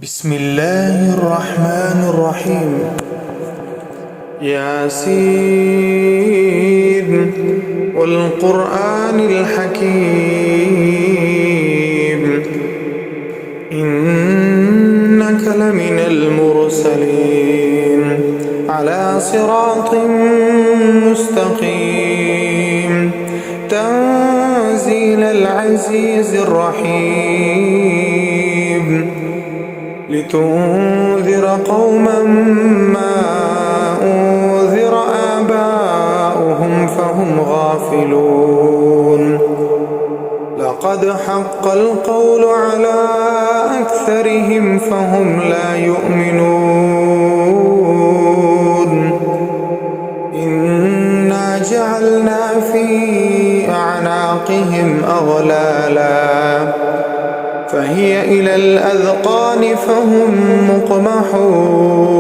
بسم الله الرحمن الرحيم. ياسين والقرآن الحكيم إنك لمن المرسلين على صراط مستقيم تنزيل العزيز الرحيم لتنذر قوما ما أنذر آباؤهم فهم غافلون لقد حق القول على أكثرهم فهم لا يؤمنون إنا جعلنا في أعناقهم أغلالا فهي إلى الأذقان فهم مقمحون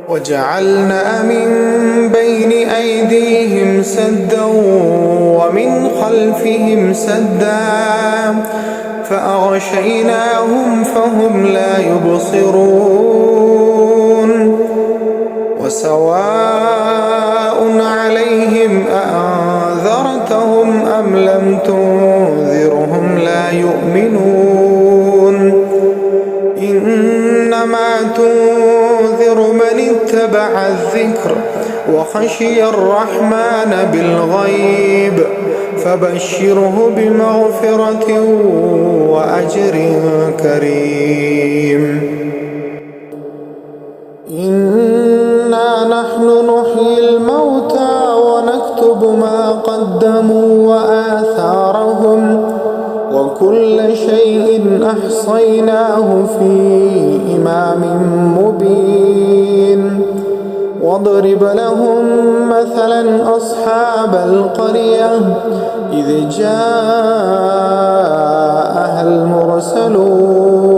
وجعلنا من بين أيديهم سدا ومن خلفهم سدا فأغشيناهم فهم لا يبصرون وسواء عليهم أأنذرتهم أم لم تنذرهم لا يؤمنون إنما تنذر من اتبع الذكر وخشي الرحمن بالغيب فبشره بمغفرة وأجر كريم إنا نحن نحيي الموتى ونكتب ما قدموا وآثارهم وكل شيء أحصيناه في إمام مبين واضرب لهم مثلا أصحاب القرية إذ جاءها المرسلون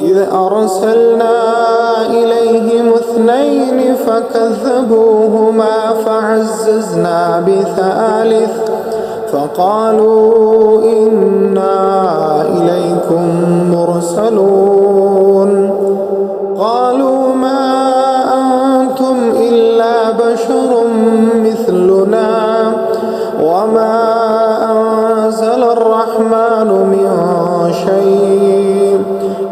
إذ أرسلنا إليهم اثنين فكذبوهما فعززنا بثالث فقالوا إنا إليكم مرسلون قالوا ما أنتم إلا بشر مثلنا وما أنزل الرحمن من شيء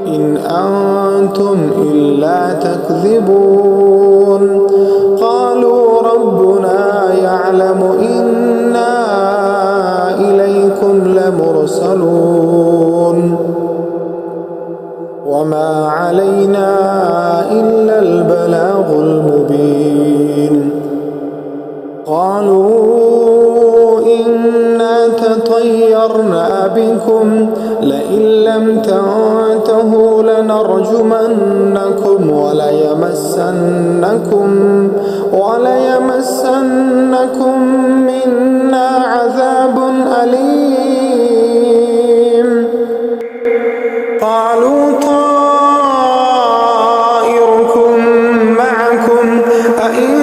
إن أنتم إلا تكذبون قالوا ربنا يعلم إنا إليكم لمرسلون وما علينا إلا البلاغ المبين قالوا إنا تطيرنا بكم لئن لم تنتهوا لنرجمنكم وليمسنكم منا عذاب أليم قالوا طائركم معكم أئن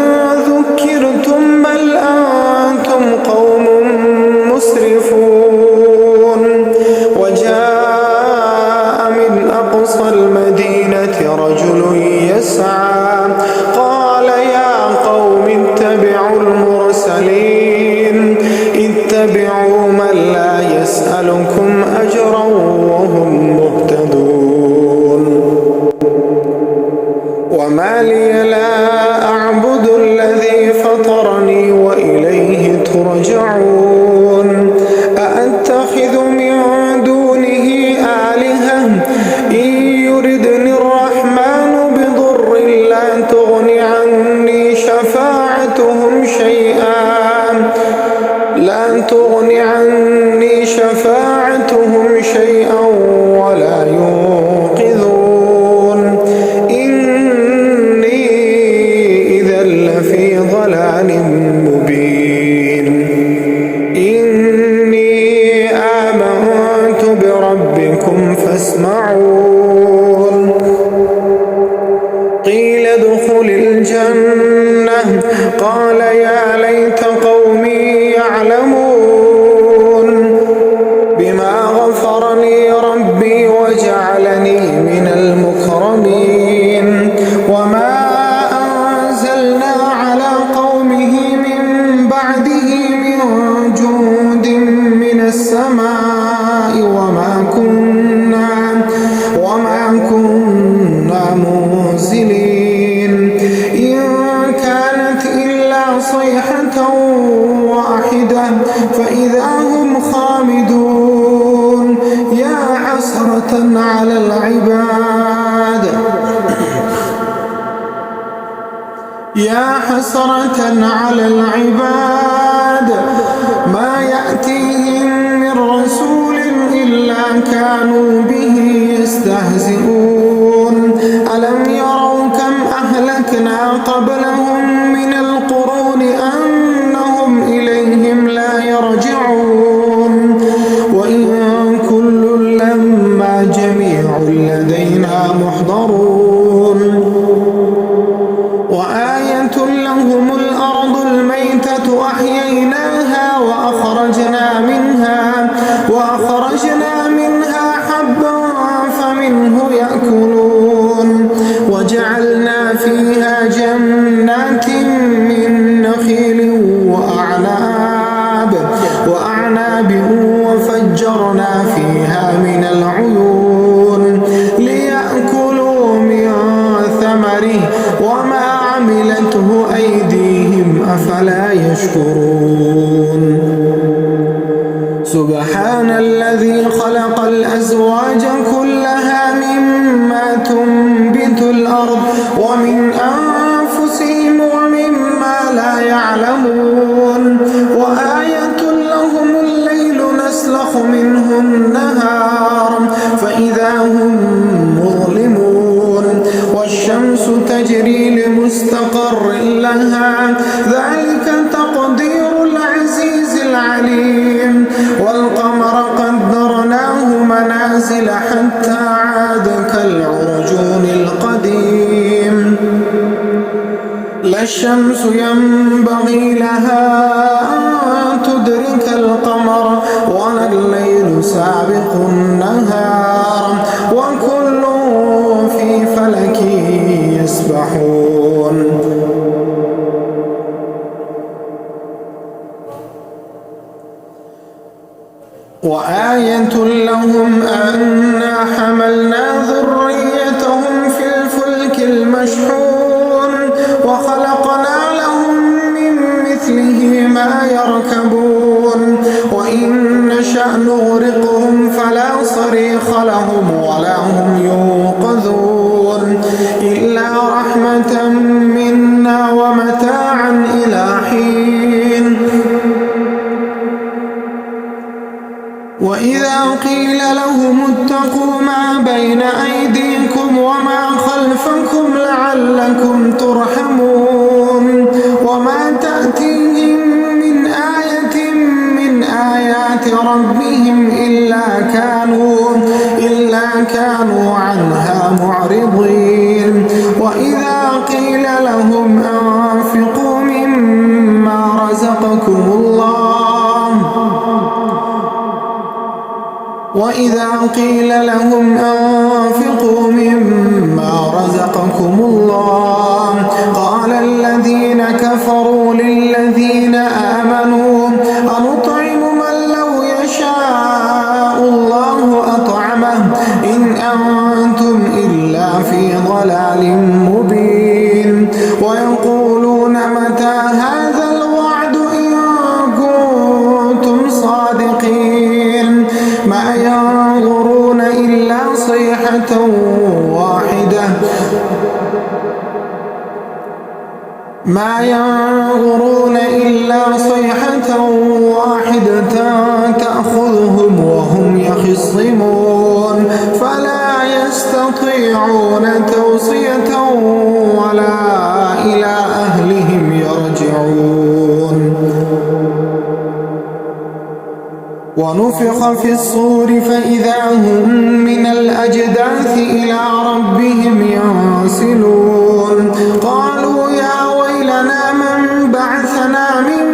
ذكرتم بل أنتم قوم مسرفون وجاء من أقصى المدينة رجل يسعى قال يا قوم اتبعوا المرسلين اتبعوا من لا يسألكم أجرا وهم مهتدون وما لي لا أعبد الذي فطرني وإليه ترجعون أأتخذ من دونه آلهة إن يردني الرحمن بضر لا تغني عني شفاعتهم شيئا ولا ينقذون إني إذا لفي ضلال مبين إني آمنت بربكم فاسمعون قيل ادخل الجنة قال يا ليت قومي يعلمون بما غفر السماء وما كنا منزلين إن كانت إلا صيحة واحدة فإذا هم خامدون يا حسرة على العباد ما يأتيهم من رسول إلا كانوا به يستهزئون ألم يروا كم أهلكنا قبلهم من القرون أنهم إليهم لا يرجعون وإن كل لما جميع لدينا محضرون وآية لهم الأرض الميتة أحييناها وأخرجنا منها حبا فمنه يأكلون وجعلنا فيها جنات من نخيل وأعناب وفجرنا فيها من العيون ليأكلوا من ثمره وما عملته أيديهم أفلا يشكرون سبحان الذي خلق الأزواج كلها مما تنبت الأرض ومن أنفسهم ومما لا يعلمون وآية لهم الليل نسلخ منه النهار فإذا هم مظلمون والشمس تجري لمستقر لها ذلك تقدير العزيز العليم والقمر قدرناه منازل حتى عاد كالعرجون القديم لا الشمس ينبغي لها أن تدرك القمر ولا الليل سابق النهار وكل في فلك يسبحون وآية لهم أنا حملنا ذريتهم في الفلك المشحون وخلقنا لهم من مثله ما يركبون وإن نشأ نغرقهم فلا صريخ لهم ولا هم ينقذون إلا رحمة منا ومتاعا إلى حين وإذا قيل لهم اتقوا ما بين أيديكم وما خلفكم لعلكم ترحمون وما تأتيهم من آية من آيات ربهم إلا كانوا عنها معرضين وإذا قيل لهم أنفقوا مما رزقكم الله قال الذين كفروا للذين آمنوا أنطعم من لو يشاء الله أطعمه إن أنتم إلا في ضلال مبين ويقولون متى هذا الوعد إن كنتم صادقين ما ينظرون إلا صيحة واحدة تأخذهم وهم يخصمون فلا يستطيعون توصية ولا إلى أهلهم يرجعون ونفخ في الصور فإذا هم من الأجداث إلى ربهم ينسلون قالوا يا ويلنا من بعثنا من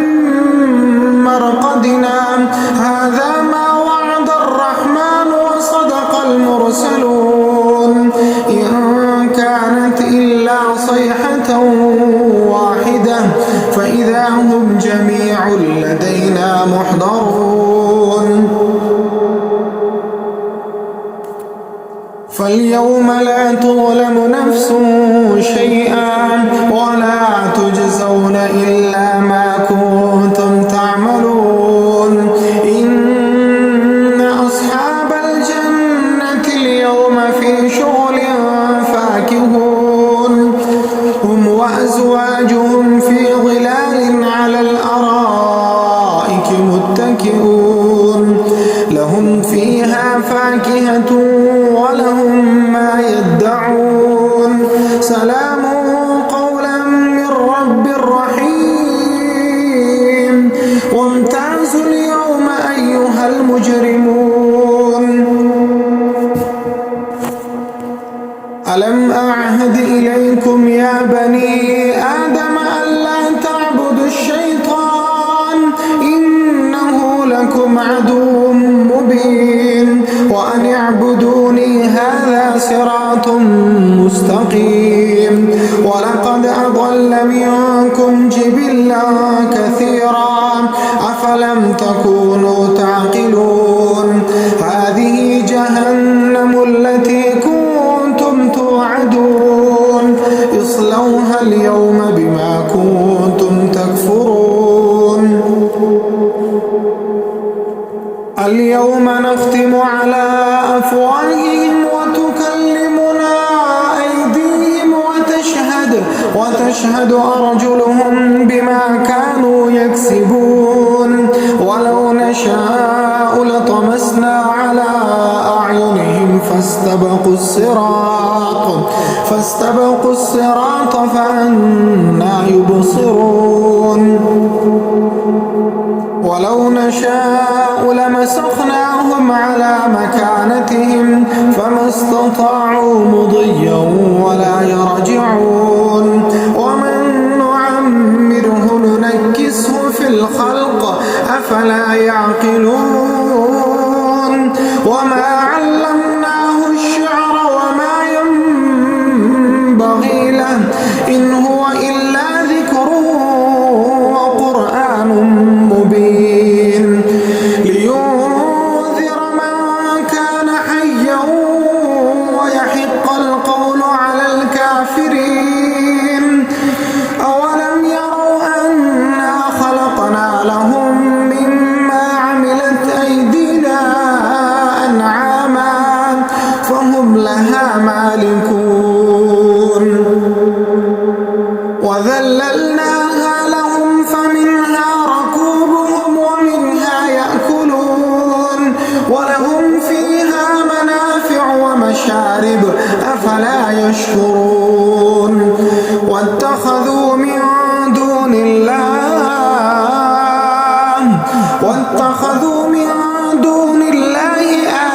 مرقدنا هذا ما وعد الرحمن وصدق المرسلون إن كانت إلا صيحة واحدة فإذا هم جميع لدينا محضرون لهم فيها فاكهة ولهم ما يدعون سلام قولا من رب رحيم وامتازوا اليوم أيها المجرمون ألم أعهد إليكم يا بني آدم ألا تعبدوا الشيطان إنه لكم عدو مبين وأن اعبدوني هذا صراط مستقيم ولقد أضل منكم جبلا كثيرا أفلم تكونوا تعقلون هذه جهنم التي كنتم توعدون اصلوها اليوم بما كنتم تكفرون اليوم نختم على أفواههم وتكلمنا أيديهم وتشهد أرجلهم بما كانوا يكسبون ولو نشاء لطمسنا على أعينهم فاستبقوا الصراط فأنى يبصرون ولو نشاء لمسخناهم على مكانتهم فما استطاعوا مضيا ولا يرجعون ومن نعمره ننكسه في الخلق أفلا يعقلون وما علمناه الشعر وما ينبغي له إن هو إلا ذكر وقرآن مبين لينذر من كان حيا ويحق القول على الكافرين أولم يروا أنا خلقنا لهم مما عملت أيدينا أنعاما فهم لها مالكون وذللناها لهم فمنها ركوبهم ومنها يأكلون ولهم فيها منافع ومشارب أفلا يشكرون واتخذوا من دون الله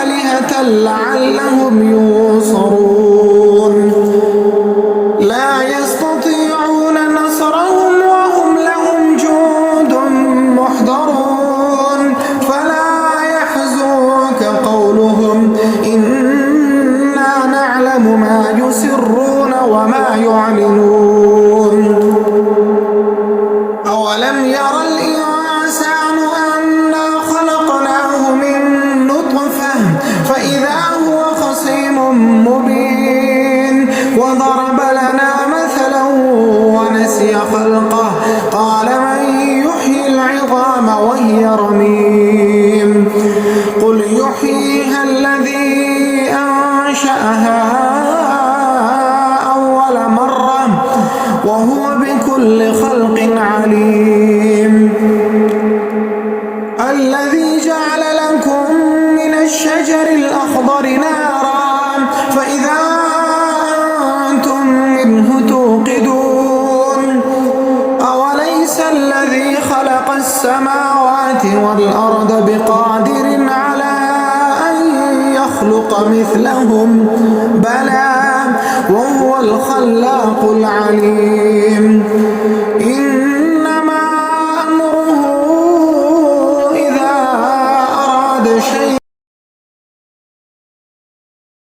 آلهة لعلهم ينصرون لا يستطيعون نصرهم وهم لهم جند محضرون فلا يحزنك قولهم إنا نعلم ما يسرون وما يعلنون أولم ير الإنسان أنا خلقناه من نطفة فإذا هو خصيم مبين وضرب لنا مثلا ونسي خلقه قال من يحيي العظام وهي رميم قل يحييها الذي أنشأها أول مرة وهو بكل خلق عليم الذي جعل لكم من الشجر الأخضر نارا فإذا أنتم منه توقدون أوليس الذي خلق السماوات والأرض بقادر على أن يخلق مثلهم بلى وهو الخلاق العليم